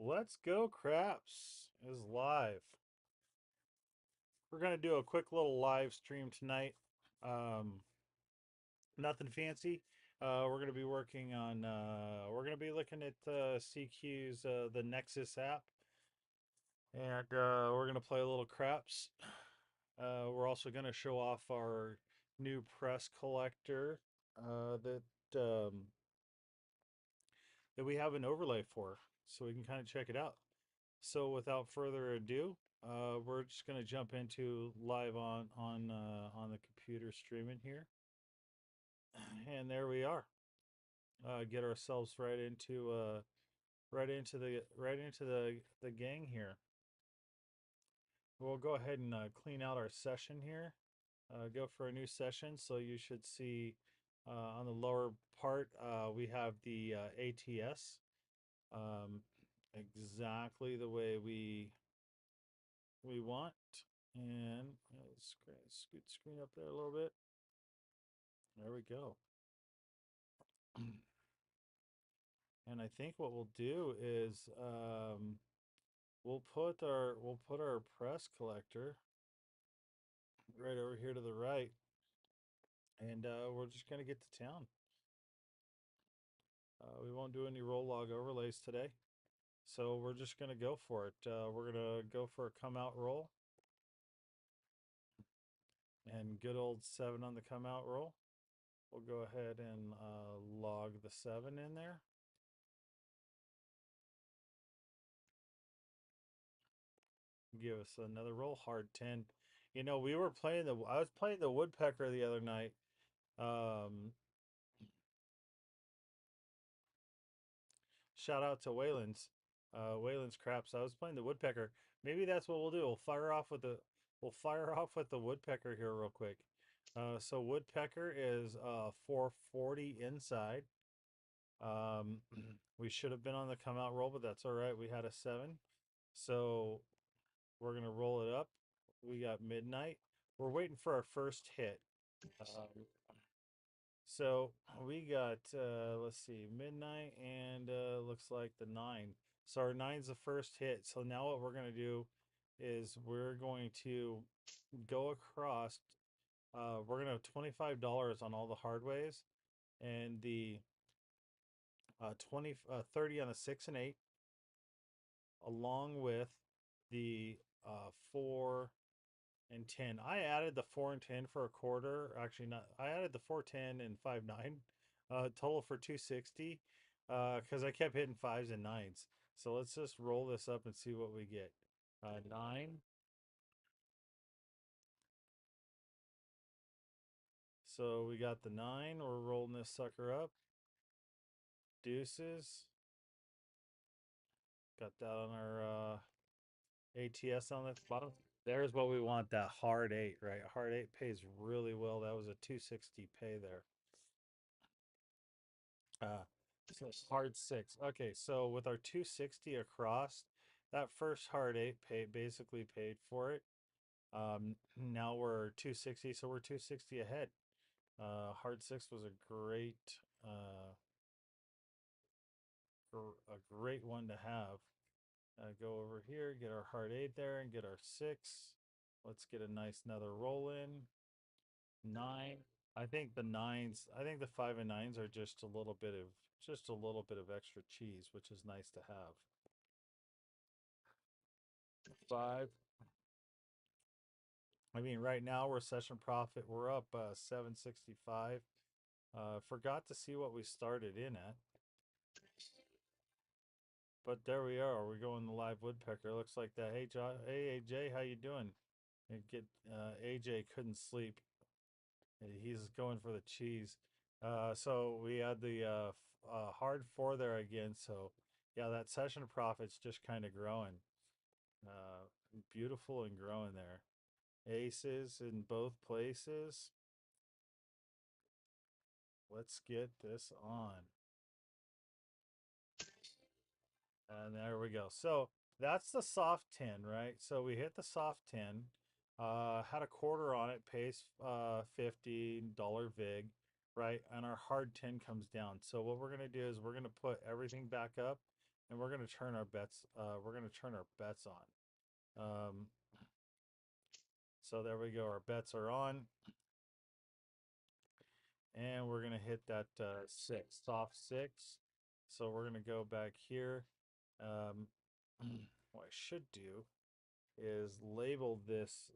Let's Go Craps is live. We're going to do a quick little live stream tonight. Um, Nothing fancy. We're going to be working on, we're going to be looking at CQ's the Nexus app, and we're going to play a little craps. We're also going to show off our new press collector that that we have an overlay for, so we can kind of check it out. So without further ado, we're just gonna jump into live on the computer streaming here, and there we are. Get ourselves right into the gang here. We'll go ahead and clean out our session here. Go for a new session. So you should see on the lower part we have the ATS, um, exactly the way we want. And scoot the screen up there a little bit. There we go. And I think what we'll do is we'll put our press collector right over here to the right, and we're just gonna get to town. We won't do any roll log overlays today, so we're just gonna go for it. We're gonna go for a come out roll, and good old 7 on the come out roll. We'll go ahead and log the 7 in there. Give us another roll. Hard 10. You know, I was playing the woodpecker the other night. Um, Shout out to Wayland's Craps. I was playing the woodpecker. Maybe that's what we'll do. We'll fire off with the woodpecker here real quick. So woodpecker is 440 inside. Um, we should have been on the come out roll, but that's all right. We had a 7. So we're gonna roll it up. We got midnight. We're waiting for our first hit. Um, so we got let's see, midnight and looks like the 9. So our nine's the first hit. So now what we're gonna do is we're going to go across. We're gonna have $25 on all the hardways, and the 30 on the 6 and 8, along with the 4 and 10. I added the 4 and 10 for a quarter. Actually, not. I added the 4, 10, and 5, 9. Total for 260. Because I kept hitting 5s and 9s. So let's just roll this up and see what we get. 9. So we got the 9. We're rolling this sucker up. Deuces. Got that on our ATS on the bottom. There's what we want, that hard 8, right? Hard 8 pays really well. That was a 260 pay there. So hard 6. Okay, so with our 260 across, that first hard 8 basically paid for it. Now we're 260, so we're 260 ahead. Hard 6 was uh, a great one to have. Go over here, get our hard 8 there, and get our 6. Let's get a nice another roll in. 9. I think the 5 and 9s are just a little bit of extra cheese, which is nice to have. 5. I mean, right now we're session profit. We're up 765. Forgot to see what we started in at, but there we are. We're going the live woodpecker. Looks like that. Hey, hey AJ, how you doing? AJ couldn't sleep. He's going for the cheese. So we had the hard 4 there again. So yeah, that session profit's just kind of growing. Uh, Beautiful and growing there. Aces in both places. Let's get this on. And there we go. So that's the soft 10, right? So we hit the soft 10. Had a quarter on it, pays $50 VIG, right? And our hard 10 comes down. So what we're gonna do is we're gonna put everything back up and we're gonna turn our bets. We're gonna turn our bets on. So there we go. Our bets are on, and we're gonna hit that six, soft six. So we're gonna go back here. Um, what I should do is label this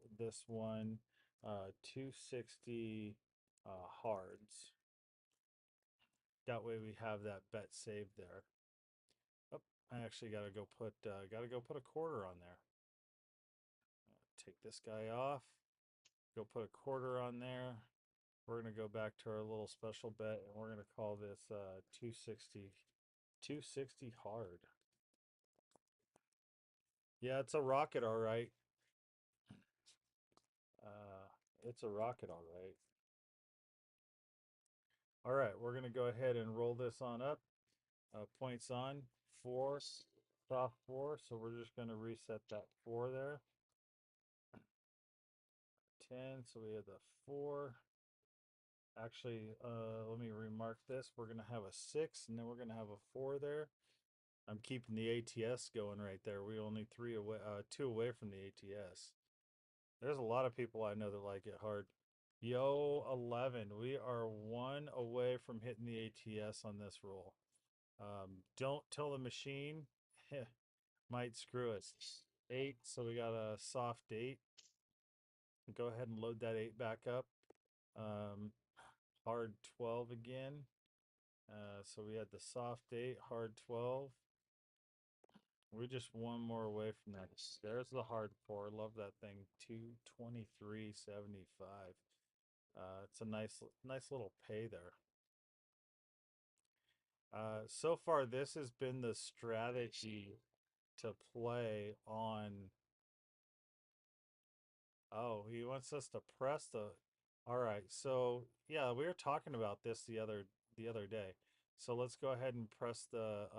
one 260 hards. That way we have that bet saved there. Oh, I actually gotta go put a quarter on there. Take this guy off. Go put a quarter on there. We're gonna go back to our little special bet, and we're gonna call this 260 hard. Yeah, it's a rocket, all right. Uh, it's a rocket, all right. All right, we're gonna go ahead and roll this on up. Points on, 4, soft 4. So we're just gonna reset that 4 there. 10, so we have the 4. Actually, let me remark this. We're gonna have a 6, and then we're gonna have a 4 there. I'm keeping the ATS going right there. We only 2 away from the ATS. There's a lot of people I know that like it hard. Yo, 11. We are 1 away from hitting the ATS on this roll. Don't tell the machine. Might screw us. 8, so we got a soft 8. Go ahead and load that 8 back up. Hard 12 again. So we had the soft 8, hard 12. We're just 1 more away from that. There's the hard 4. Love that thing. 223.75. It's a nice little pay there. So far, this has been the strategy to play on. Oh, he wants us to press the. All right, so yeah, we were talking about this the other day. So let's go ahead and press the.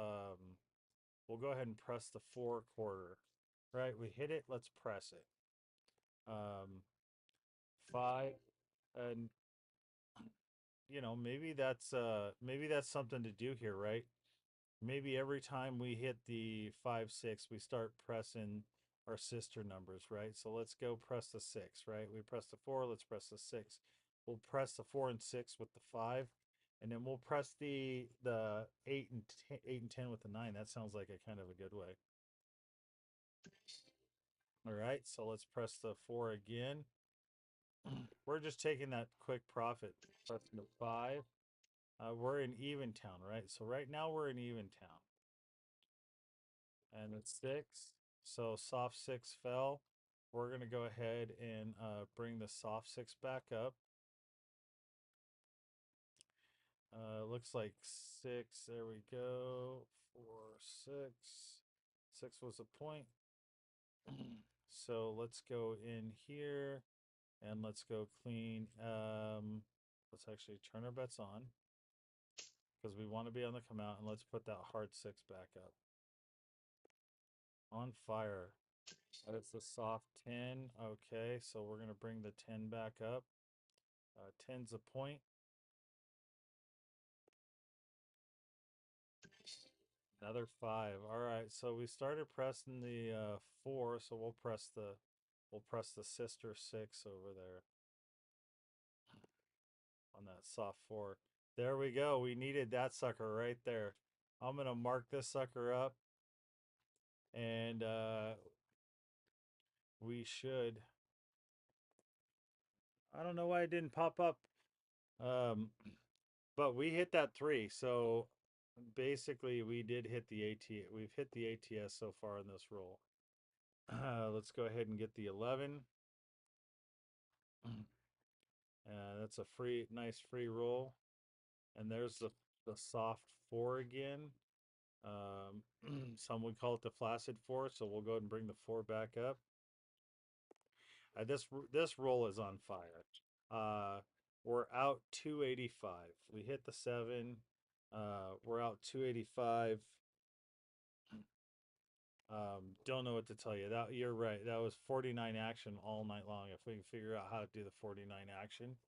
We'll go ahead and press the 4 quarter. Right, we hit it. Let's press it. 5, and maybe that's something to do here, right? Maybe every time we hit the 5, 6, we start pressing our sister numbers, right? So let's go press the 6, right? We press the 4, let's press the 6. We'll press the 4 and 6 with the 5, and then we'll press the 8 and 8 and 10 with the 9. That sounds like a kind of a good way. All right, so let's press the 4 again. We're just taking that quick profit. Pressing the 5. We're in Eventown, right? So right now we're in Eventown. And it's 6. So soft 6 fell. We're going to go ahead and bring the soft 6 back up. Looks like 6. There we go. 4, 6. 6 was a point. So let's go in here and let's go clean. Let's actually turn our bets on because we want to be on the come out, and let's put that hard 6 back up. On fire. That's the soft 10. Okay, so we're going to bring the 10 back up. 10's a point. Another 5. All right, so we started pressing the 4, so we'll press the sister 6 over there on that soft 4. There we go. We needed that sucker right there. I'm going to mark this sucker up, and we should. I don't know why it didn't pop up. But we hit that 3, so basically we did hit the AT. We've hit the ATS so far in this roll. Let's go ahead and get the 11. That's a nice free roll. And there's the soft 4 again. Some would call it the flaccid 4, so we'll go ahead and bring the 4 back up. This roll is on fire. We're out 285. We hit the 7. We're out 285. Don't know what to tell you. That you're right. That was 49 action all night long. If we can figure out how to do the 49 action,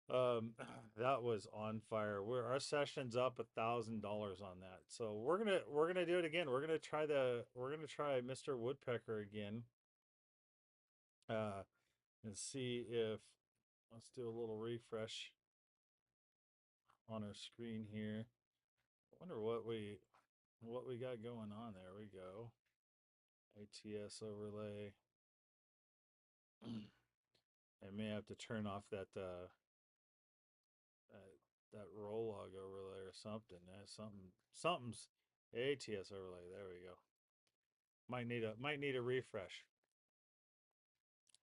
Um, that was on fire. Our session's up $1,000 on that. So we're gonna do it again. We're gonna try Mr. Woodpecker again. Uh, and see if let's do a little refresh on our screen here. I wonder what we got going on. There we go. ATS overlay. I may have to turn off that roll log overlay or something. Something's ATS overlay. There we go. Might need a refresh.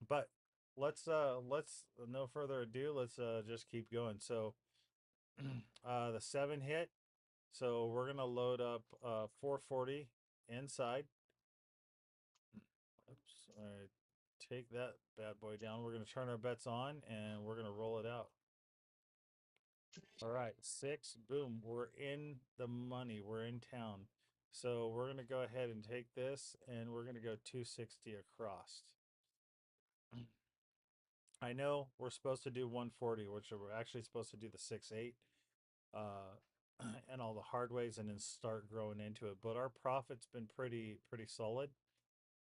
But let's no further ado. Let's just keep going. So the 7 hit. So we're gonna load up 440 inside. Oops. All right. Take that bad boy down. We're gonna turn our bets on and we're gonna roll it out. All right, 6, boom, we're in the money, we're in town. So we're gonna go ahead and take this and we're gonna go 260 across. I know we're supposed to do 140, which we're actually supposed to do the 6-8 uh, and all the hard ways and then start growing into it. But our profit's been pretty solid.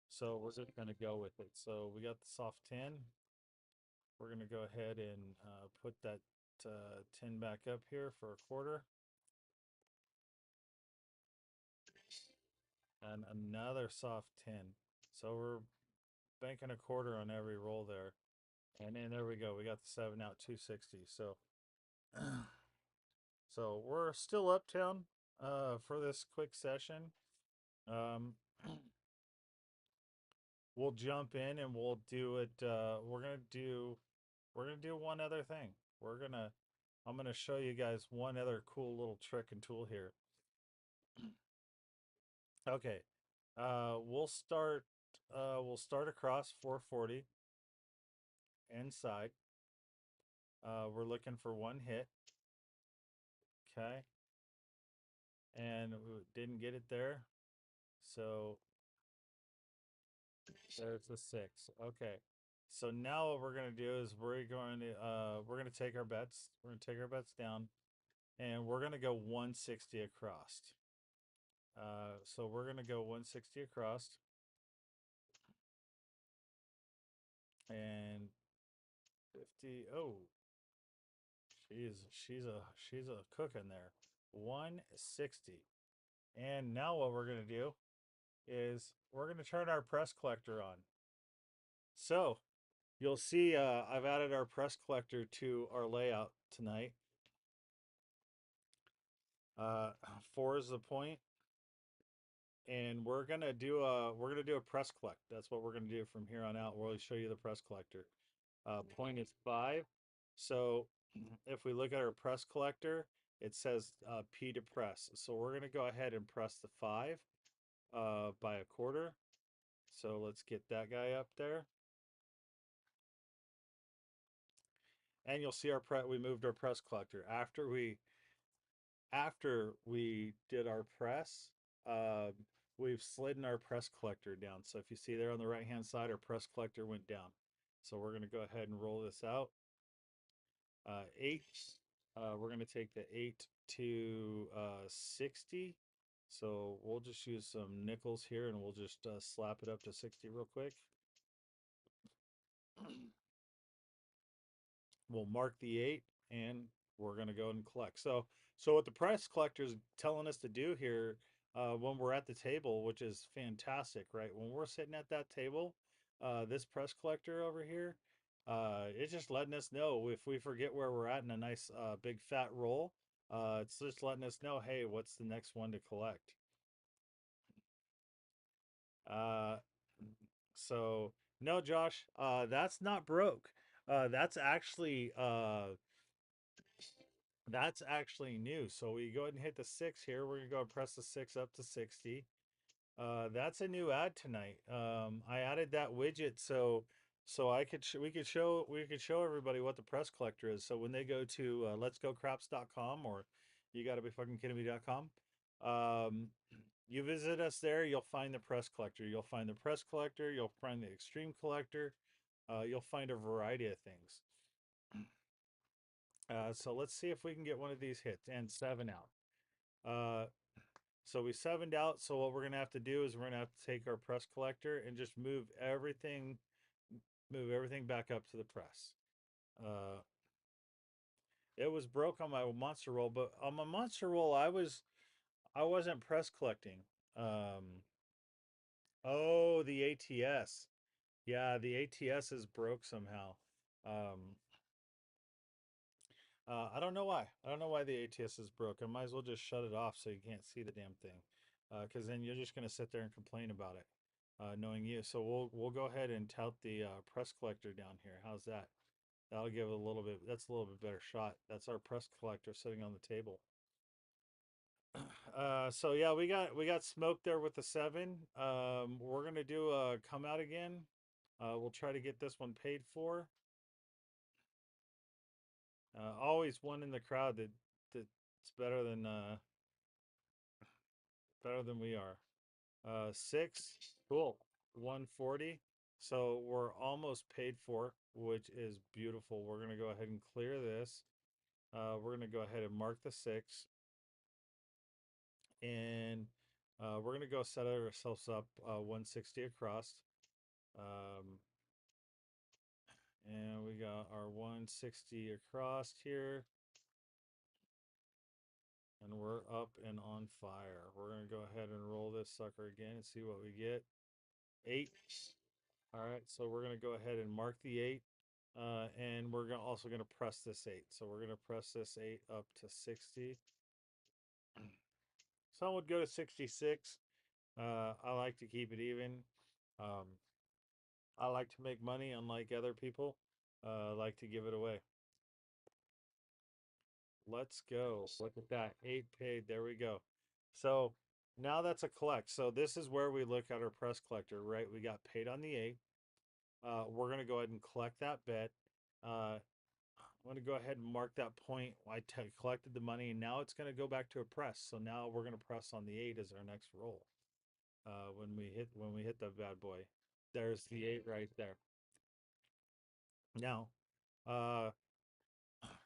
So we're just gonna go with it. So we got the soft 10. We're gonna go ahead and put that 10 back up here for a quarter. And another soft 10. So we're banking a quarter on every roll there. And then there we go. We got the 7 out 260. So so we're still uptown for this quick session. Um, we'll jump in and we'll do it. We're gonna do one other thing. I'm gonna show you guys one other cool little trick and tool here. Okay. We'll start across 440 inside. We're looking for one hit. Okay. And we didn't get it there. So there's the 6. Okay. So now what we're gonna do is we're gonna take our bets. We're gonna take our bets down and we're gonna go 160 across. So we're gonna go 160 across and 50. Oh, she's a cook in there. 160. And now what we're gonna do is we're gonna turn our press collector on. So you'll see I've added our press collector to our layout tonight. 4 is the point, and we're gonna do a press collect. That's what we're gonna do from here on out. We'll show you the press collector. Point is 5. So if we look at our press collector, it says P to press. So we're gonna go ahead and press the 5 by a quarter. So let's get that guy up there. And you'll see we moved our press collector after we did our press. uh, we've slidden our press collector down. So if you see there on the right hand side, our press collector went down. So we're going to go ahead and roll this out. 8, we're going to take the 8 to 60. So we'll just use some nickels here and we'll just slap it up to 60 real quick. We'll mark the 8 and we're going to go and collect. So what the price collector is telling us to do here when we're at the table, which is fantastic, right? When we're sitting at that table, this press collector over here, it's just letting us know if we forget where we're at in a nice big fat roll. It's just letting us know, hey, what's the next one to collect? Uh, so no, Josh, that's not broke. That's actually new. So we go ahead and hit the 6 here. We're gonna go and press the 6 up to 60. That's a new ad tonight. I added that widget so we could show everybody what the press collector is. So when they go to LetsGoCraps.com or you gotta be fucking kidding me.com, you visit us there, you'll find the press collector. You'll find the press collector, you'll find the extreme collector, you'll find a variety of things. So let's see if we can get one of these hits and 7 out. Uh, so we 7'd out. So what we're gonna have to do is we're gonna have to take our press collector and just move everything back up to the press. Uh, it was broke on my monster roll, but on my monster roll, I wasn't press collecting. Um, oh, the ATS. Yeah, the ATS is broke somehow. Um, I don't know why. I don't know why the ATS is broke. I might as well just shut it off so you can't see the damn thing, because then you're just gonna sit there and complain about it, knowing you. So we'll go ahead and tout the press collector down here. How's that? That'll give it a little bit. That's a little bit better shot. That's our press collector sitting on the table. So yeah, we got smoke there with the 7. We're gonna do a come out again. We'll try to get this one paid for. Always one in the crowd that's better than we are. 6, cool, 140. So we're almost paid for, which is beautiful. We're gonna go ahead and clear this. We're gonna go ahead and mark the 6, and we're gonna go set ourselves up 160 across. Um, and we got our 160 across here. And we're up and on fire. We're going to go ahead and roll this sucker again and see what we get. 8. All right, so we're going to go ahead and mark the 8. And we're also going to press this 8. So we're going to press this 8 up to 60. Some would go to 66. I like to keep it even. Um, I like to make money, unlike other people. I like to give it away. Let's go. Look at that. 8 paid. There we go. So now that's a collect. So this is where we look at our press collector, right? We got paid on the 8. We're going to go ahead and collect that bet. I'm going to go ahead and mark that point. Collected the money, and now it's going to go back to a press. So now we're going to press on the 8 as our next roll. When we hit the bad boy, there's the 8 right there. Now, uh,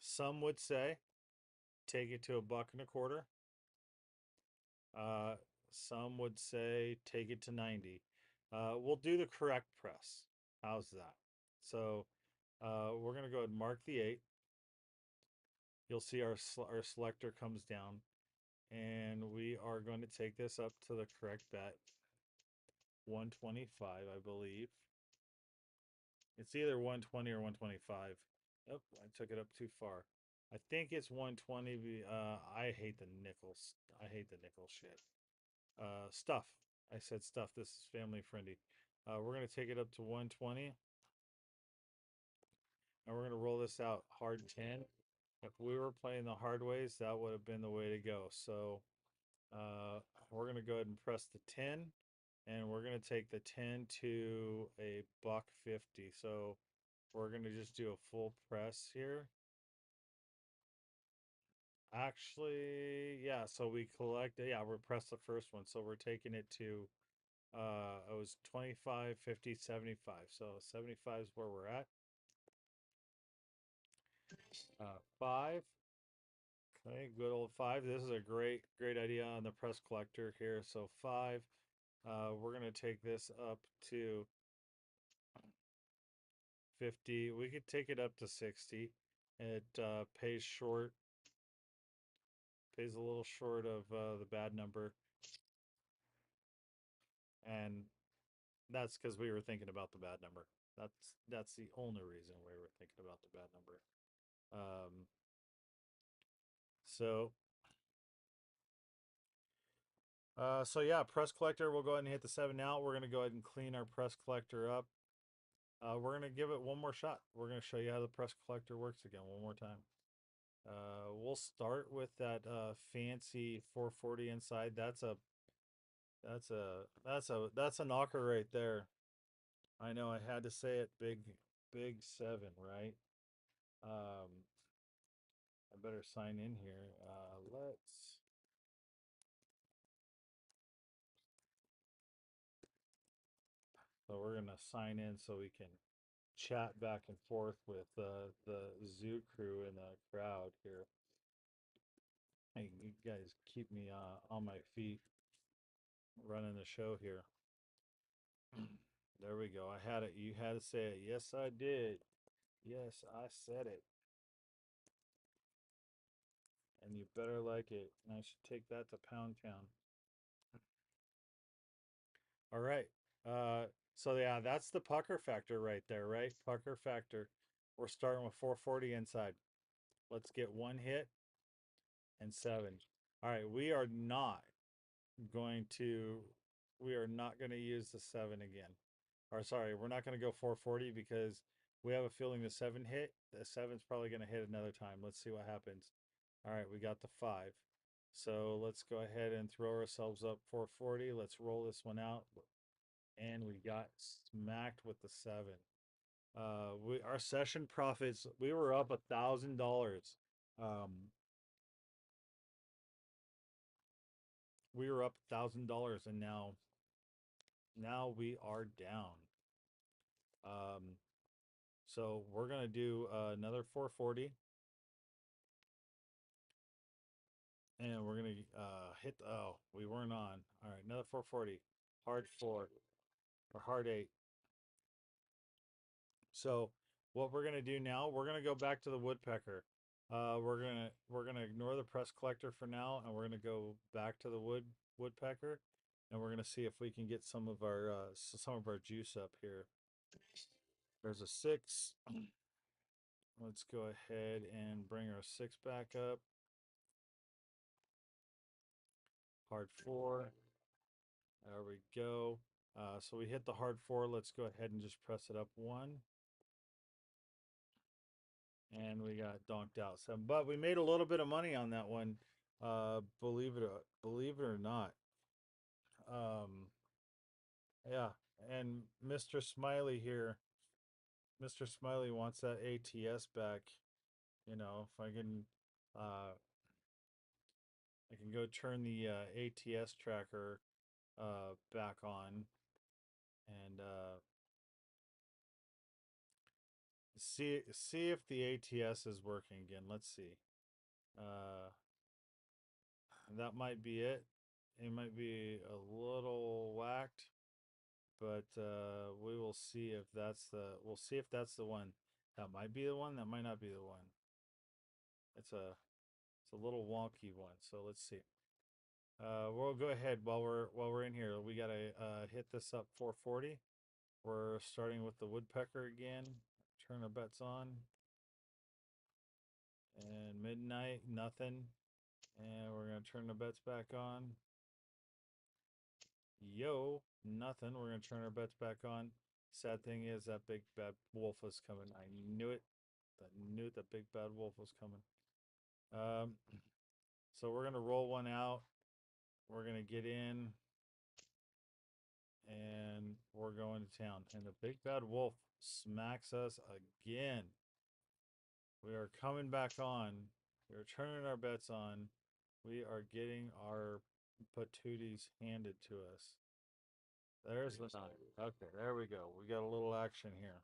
some would say take it to $1.25. Uh, some would say take it to 90. We'll do the correct press. How's that? So we're going to go ahead and mark the 8. You'll see our selector comes down, and we are going to take this up to the correct bet. 125, I believe. It's either 120 or 125. Oh, I took it up too far. I think it's 120. I hate the nickels. I hate the nickel shit. Stuff. I said stuff. This is family friendly. We're going to take it up to 120. And we're going to roll this out hard 10. If we were playing the hard ways, that would have been the way to go. So we're going to go ahead and press the 10. And we're going to take the 10 to a $1.50. So we're going to just do a full press here. Actually, yeah, so we pressed the first one. So we're taking it to it was 25, 50, 75. So 75 is where we're at. 5. Okay, good old 5. This is a great idea on the press collector here. So 5. We're gonna take this up to 50. We could take it up to 60. It pays a little short of the bad number, and that's because we were thinking about the bad number. That's the only reason we were thinking about the bad number. Um, so so yeah, press collector. We'll go ahead and hit the 7 now. We're gonna go ahead and clean our press collector up. We're gonna give it one more shot. We're gonna show you how the press collector works again one more time. We'll start with that fancy 440 inside. That's a knocker right there. I know I had to say it. Big 7, right? I better sign in here. So we're gonna sign in so we can chat back and forth with the zoo crew in the crowd here. Hey, you guys keep me on my feet running the show here. There we go. I had it. You had to say it. Yes, I did. Yes, I said it. And you better like it. And I should take that to Pound Town. All right. Uh, so yeah, that's the pucker factor right there, right? Pucker factor. We're starting with 440 inside. Let's get one hit and seven. All right, going to we are not going to use the seven again. Or sorry, we're not going to go 440 because we have a feeling the seven hit. The seven's probably going to hit another time. Let's see what happens. All right, we got the five. So let's go ahead and throw ourselves up 440. Let's roll this one out. And we got smacked with the seven. Our session profits, we were up $1,000. Um, we were up $1,000 and now we are down. Um, so we're gonna do another 440, and we're gonna hit. Oh, we weren't on. All right, another 440, hard four or hard eight. So what we're gonna do now, we're gonna go back to the woodpecker. We're gonna ignore the press collector for now, and we're gonna go back to the woodpecker, and we're gonna see if we can get some of our juice up here. There's a six. Let's go ahead and bring our six back up. Hard four. There we go. So we hit the hard four. Let's go ahead and just press it up one. And we got donked out. So, but we made a little bit of money on that one. Believe it or not. Yeah. And Mr. Smiley here, Mr. Smiley wants that ATS back. You know, if I can go turn the ATS tracker back on and see if the ATS is working again. Let's see. Uh, that might be it. It might be a little whacked, but we will see if that's the. We'll see if that's the one. That might be the one. That might not be the one. It's a little wonky one. So let's see. We'll go ahead while we're in here. We gotta hit this up 440. We're starting with the woodpecker again. Turn our bets on. And midnight, nothing. And we're gonna turn the bets back on. Yo, nothing. We're gonna turn our bets back on. Sad thing is that big bad wolf was coming. I knew it. I knew the big bad wolf was coming. Um, so we're gonna roll one out. We're gonna get in, and we're going to town. And the big bad wolf smacks us again. We are coming back on. We are turning our bets on. We are getting our patooties handed to us. There's the nine. Okay, there we go. We got a little action here.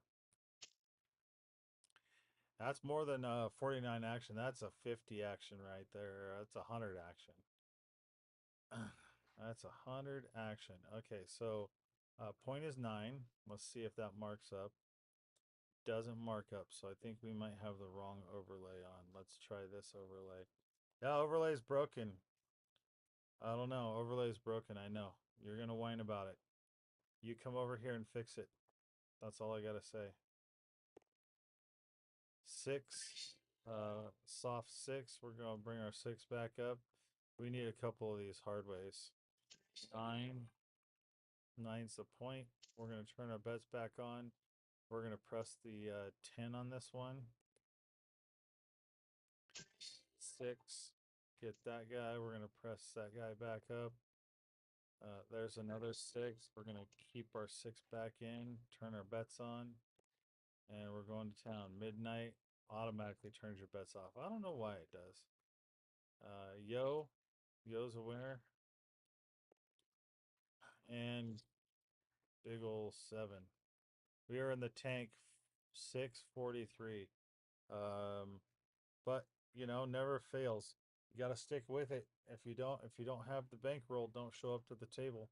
That's more than 49 action. That's a 50 action right there. That's a 100 action. That's a 100 action. Okay, so point is 9. Let's see if that marks up. Doesn't mark up, so I think we might have the wrong overlay on. Let's try this overlay. Yeah, overlay's broken. I don't know. Overlay's broken. I know. You're going to whine about it. You come over here and fix it. That's all I got to say. 6, soft 6. We're going to bring our 6 back up. We need a couple of these hard ways. 9. 9's the point. We're going to turn our bets back on. We're going to press the 10 on this one. 6. Get that guy. We're going to press that guy back up. There's another 6. We're going to keep our 6 back in. Turn our bets on. And we're going to town. Midnight automatically turns your bets off. I don't know why it does. Yo's a winner. And big ol' 7. We are in the tank 643. Um, but you know, never fails. You got to stick with it. If you don't have the bankroll, don't show up to the table.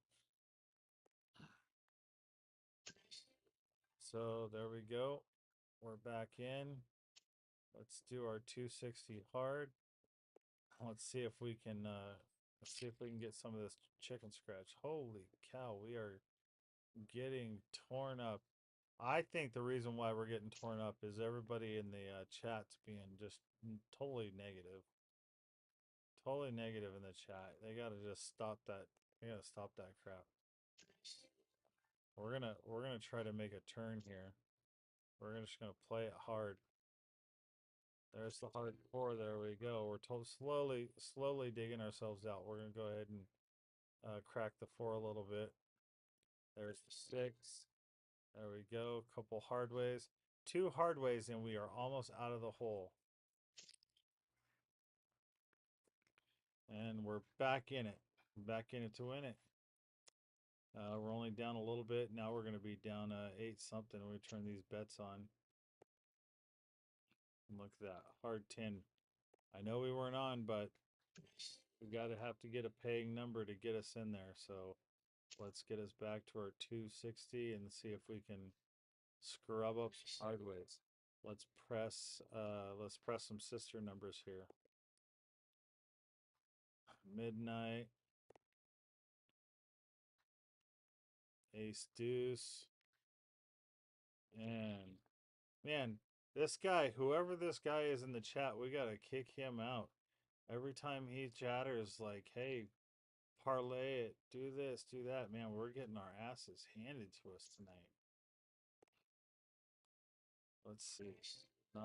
So there we go. We're back in. Let's do our 260 hard. Let's see if we can let's see if we can get some of this chicken scratch. Holy cow, we are getting torn up. I think the reason why we're getting torn up is everybody in the chat's being just totally negative. Totally negative in the chat. They gotta just stop that. They gotta stop that crap. We're gonna try to make a turn here. We're just gonna play it hard. There's the hard four. There we go. We're slowly digging ourselves out. We're gonna go ahead and crack the four a little bit. There's the six. There we go. Couple hard ways. Two hard ways, and we are almost out of the hole. And we're back in it. Back in it to win it. We're only down a little bit. Now we're going to be down 8 something when we turn these bets on. And look at that. Hard 10. I know we weren't on, but we got to have to get a paying number to get us in there. So let's get us back to our 260 and see if we can scrub up sideways. Let's press some sister numbers here. Midnight, ace deuce, and man, this guy, whoever this guy is in the chat, we gotta kick him out. Every time he chatters like, hey, parlay it, do this, do that, man, we're getting our asses handed to us tonight. Let's see. 9.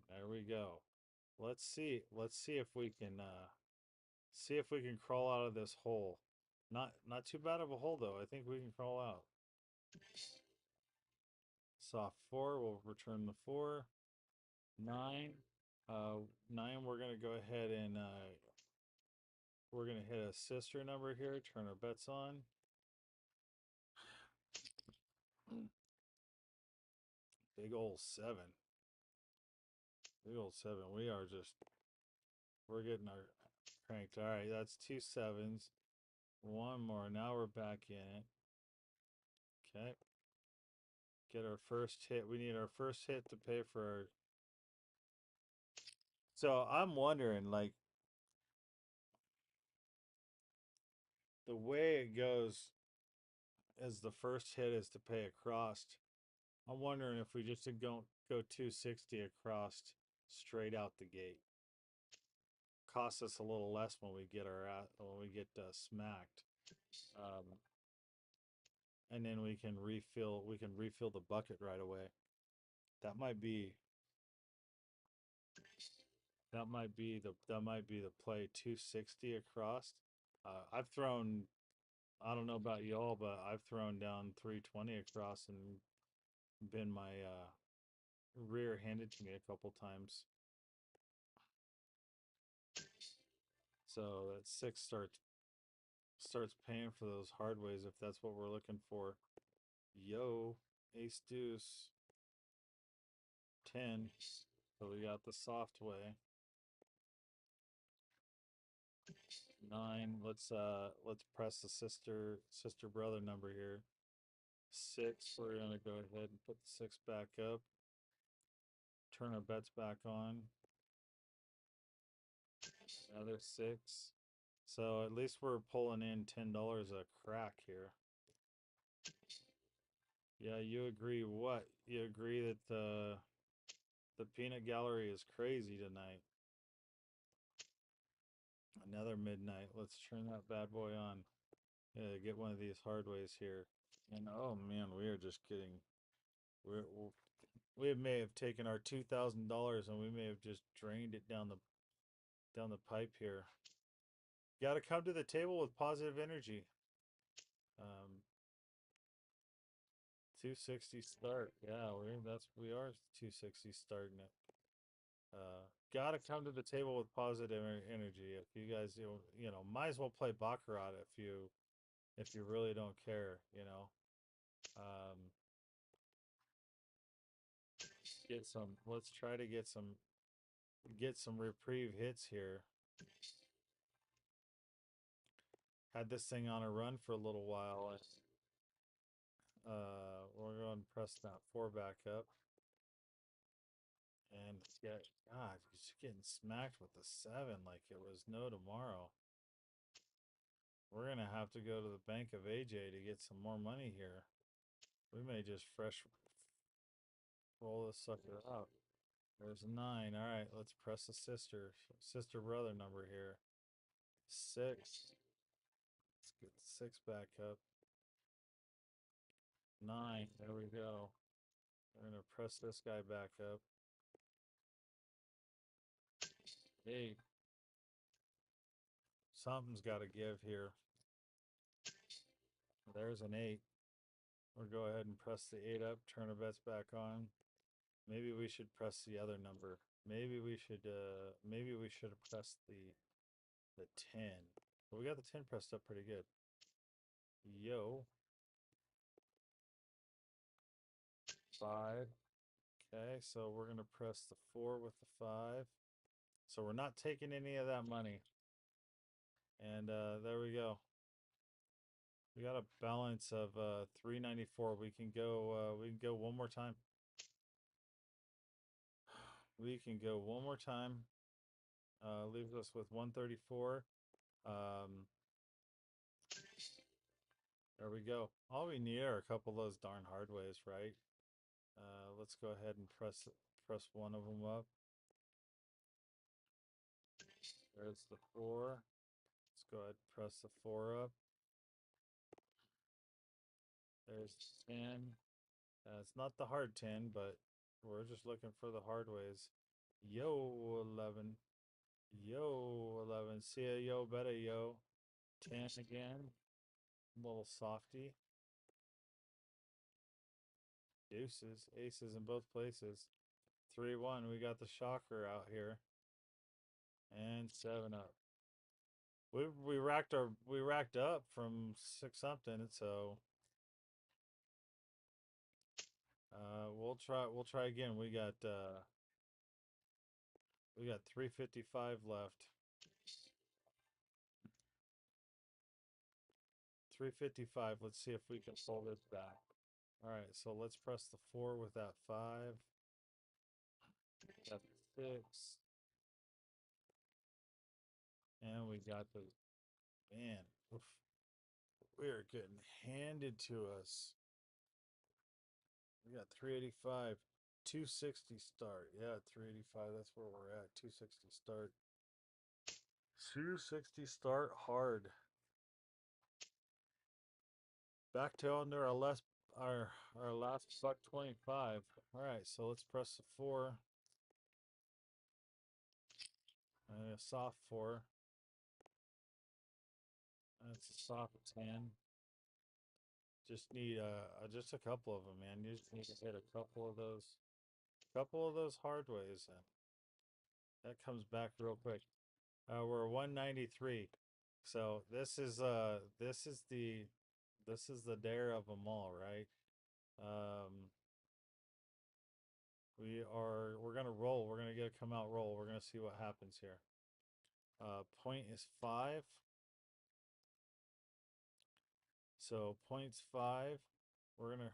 There we go. Let's see. Let's see if we can crawl out of this hole. Not too bad of a hole though. I think we can crawl out. Soft 4, we'll return the 4. 9. 9, we're gonna go ahead and we're gonna hit a sister number here, turn our bets on. Big old 7. Big old 7. We're getting our cranked. Alright, that's 2 sevens. One more. Now we're back in it. Okay. Get our first hit. We need our first hit to pay for our. So I'm wondering, like, the way it goes is the first hit is to pay across. I'm wondering if we just go 260 across straight out the gate. Costs us a little less when we get smacked, and then we can refill the bucket right away. That might be the play. 260 across. I've thrown, I don't know about y'all, but I've thrown down 320 across and been my rear handed to me a couple times. So that 6 starts paying for those hard ways if that's what we're looking for. Yo, ace deuce 10. So we got the soft way. 9. Let's press the sister brother number here. 6. We're gonna go ahead and put the 6 back up. Turn our bets back on. Another 6. So at least we're pulling in $10 a crack here. Yeah, you agree what? You agree that the peanut gallery is crazy tonight. Another midnight. Let's turn that bad boy on. Yeah, get one of these hard ways here. And oh man, we are just getting we may have taken our $2,000 and we may have just drained it down the pipe here. You got to come to the table with positive energy. 260 start. Yeah, we are 260 starting it. Gotta come to the table with positive energy. If you guys, might as well play baccarat if you really don't care. get some. Let's try to get some reprieve hits here. Had this thing on a run for a little while. We're going to press that 4 back up. And yeah, God, he's getting smacked with the 7 like it was no tomorrow. We're going to have to go to the Bank of AJ to get some more money here. We may just fresh roll this sucker out. There's a 9. All right, let's press the sister brother number here. 6. Let's get the 6 back up. 9. There we go. We're going to press this guy back up. 8. Something's got to give here. There's an 8. We'll go ahead and press the 8 up, turn our bets back on. Maybe we should press the other number. Maybe we should have pressed the 10. But we got the 10 pressed up pretty good. Yo. 5. Okay, so we're gonna press the 4 with the 5. So we're not taking any of that money. And there we go. We got a balance of 394. We can go one more time. We can go one more time. Leaves us with 134. There we go. All we need are a couple of those darn hard ways, right? Let's go ahead and press one of them up. There's the 4. Let's go ahead and press the 4 up. There's 10. It's not the hard 10, but we're just looking for the hard ways. Yo, 11. Yo, 11. See ya, yo, better, yo. 10 again. Little softy. Deuces. Aces in both places. 3-1. We got the shocker out here. And 7 up. We racked up from 6 something, so we'll try again. We got 355 left. 355. Let's see if we can pull this back. All right, so let's press the 4 with that 5. Got the 6. And we got the man. Oof. We are getting handed to us. We got 385. 260 start. Yeah, 385. That's where we're at. 260 start. 260 start hard. Back to under our last buck 25. All right, so let's press the 4. And a soft 4. That's a soft 10. Just need just a couple of them, man. You just need to hit a couple of those hard ways, and that comes back real quick. We're 193. So this is the dare of them all, right? We're gonna roll. We're gonna get a come out roll. We're gonna see what happens here. Point is 5. So points 5. We're gonna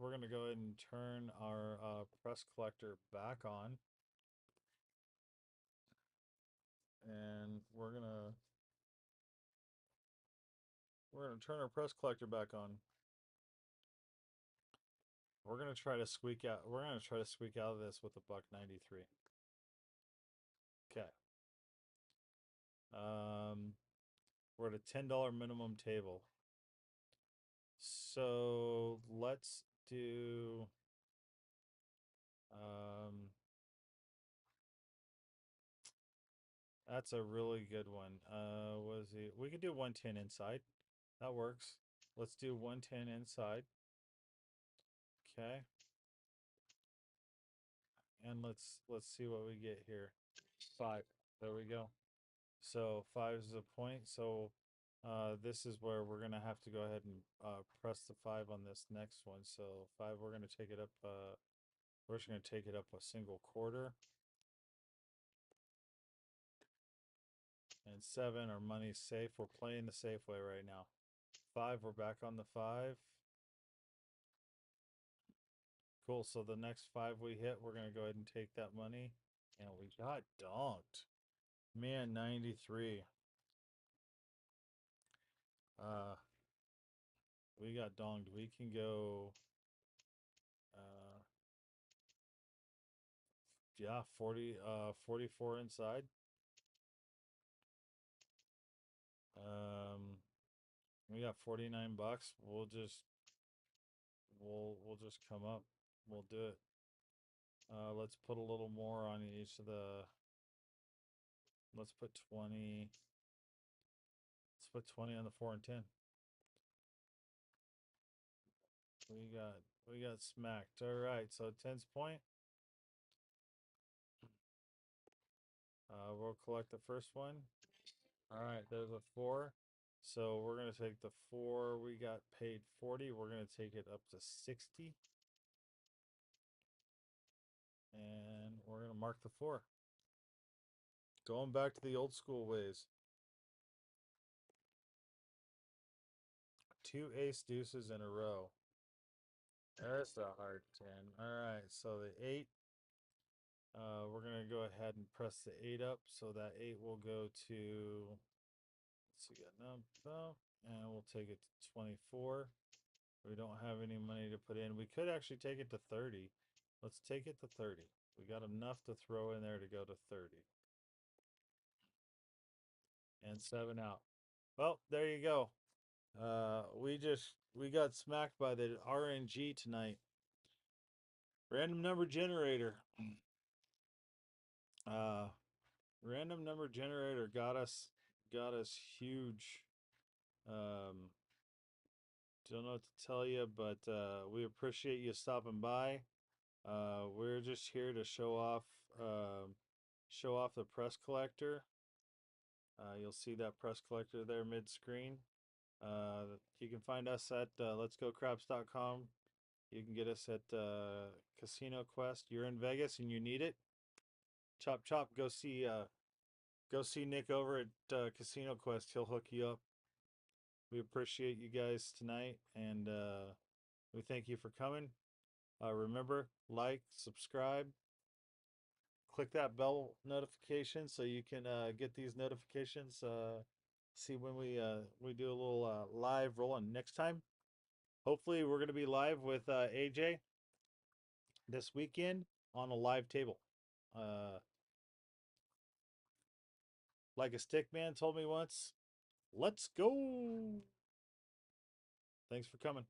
go ahead and turn our press collector back on, and we're gonna turn our press collector back on. We're gonna try to squeak out. We're gonna try to squeak out of this with a buck 93. Okay. We're at a $10 minimum table. So let's do that's a really good one. We could do 110 inside. That works. Let's do 110 inside. Okay. And let's see what we get here. 5. There we go. So 5 is a point. So this is where we're gonna have to go ahead and press the 5 on this next one. So 5, we're gonna take it up We're just going to take it up a single quarter. And 7, our money's safe. We're playing the safe way right now. 5, we're back on the 5. Cool, so the next 5 we hit, we're going to go ahead and take that money. And we got donked. Man, 93. We got donged. We can go, yeah, 44 inside. We got 49 bucks. We'll just come up. We'll do it. Let's put a little more on each of the. Let's put 20. Let's put 20 on the 4 and 10. We got smacked. All right, so 10's point. We'll collect the first one. All right, there's a 4. So we're gonna take the 4. We got paid 40. We're gonna take it up to 60. And we're gonna mark the 4. Going back to the old school ways. 2 ace deuces in a row. That's a hard 10. All right, so the 8. We're gonna go ahead and press the 8 up, so that 8 will go to. Let's see, no, and we'll take it to 24. We don't have any money to put in. We could actually take it to 30. Let's take it to 30. We got enough to throw in there to go to 30. And 7 out. Well, there you go. We got smacked by the RNG tonight. Random number generator. Random number generator got us huge. Don't know what to tell you, but we appreciate you stopping by. We're just here to show off the press collector. You'll see that press collector there mid-screen. You can find us at LetsGoCraps.com. You can get us at Casino Quest. You're in Vegas and you need it. Chop chop. Go see Nick over at Casino Quest. He'll hook you up. We appreciate you guys tonight, and we thank you for coming. Remember, like, subscribe, click that bell notification so you can get these notifications. See when we do a little live rolling next time. Hopefully, we're going to be live with AJ this weekend on a live table. Like a stick man told me once, let's go. Thanks for coming.